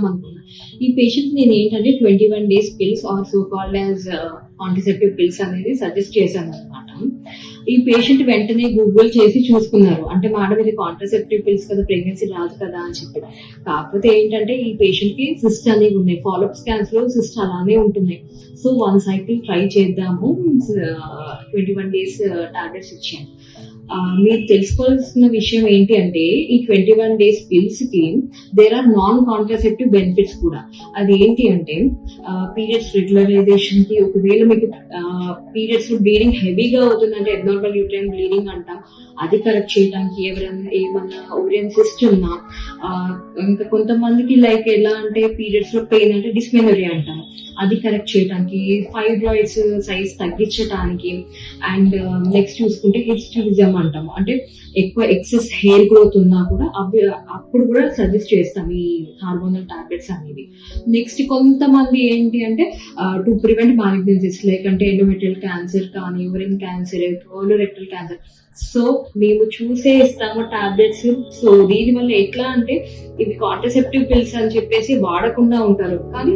చూద్దాం అనుకున్నా. ఈ పేషెంట్ నేను ఏంటంటే 21 days pills are so called as contraceptive pills అనేది సజెస్ట్ చేశాను అనమాట. ఈ పేషెంట్ వెంటనే గూగుల్ చేసి చూసుకున్నారు. అంటే మేడం ఇది కాంట్రసెప్టివ్ పిల్స్ కదా, ప్రెగ్నెన్సీ రాదు కదా అని చెప్పి. కాకపోతే ఏంటంటే ఈ పేషెంట్ కి సిస్ట్ అనేవి ఉన్నాయి, ఫాలోఅప్ స్కాన్స్ లో సిస్ట్ అలానే ఉంటున్నాయి. సో 1 cycle ట్రై చేద్దాము, 21 days టాబ్లెట్స్ ఇచ్చాను. మీరు తెలుసుకోవాల్సిన విషయం ఏంటి అంటే ఈ 21 days పిల్స్ కి there are non contraceptive benefits కూడా. అది ఏంటి అంటే పీరియడ్స్ రెగ్యులరైజేషన్ కి, ఒకవేళ మీకు పీరియడ్స్ లో బ్లీడింగ్ హెవీగా అవుతుందంటే అబ్నార్మల్ యూట్రైన్ బ్లీడింగ్ అంటాం, అది కరెక్ట్ చేయడానికి, ఎవరైనా ఏమన్నా ఓరియన్ సిస్ట్ ఉన్నా, ఇంకా కొంతమందికి లైక్ ఎలా అంటే పీరియడ్స్ లో పెయిన్ అంటే డిస్మెనరీ అంటాం, అది కరెక్ట్ చేయడానికి, ఫైబ్రాయిడ్స్ సైజ్ తగ్గించడానికి, అండ్ నెక్స్ట్ చూసుకుంటే హిస్టరిజం అంటాము, అంటే ఎక్కువ ఎక్సెస్ హెయిర్ గ్రోత్ ఉన్నా కూడా అప్పుడు కూడా సజెస్ట్ చేస్తాం ఈ హార్మోనల్ టాబ్లెట్స్ అనేవి. నెక్స్ట్ కొంతమంది ఏంటి అంటే టు ప్రివెంట్ మాలిగ్నెన్సీస్ లైక్ అంటే ఎండోమెట్రియల్ క్యాన్సర్ కానీ, urine cancer, colorectal cancer, so మేము చూసే ఇస్తాము టాబ్లెట్స్. సో దీనివల్ల ఎట్లా అంటే ఇవి కాంట్రసెప్టివ్ పిల్స్ అని చెప్పేసి వాడకుండా ఉంటారు, కానీ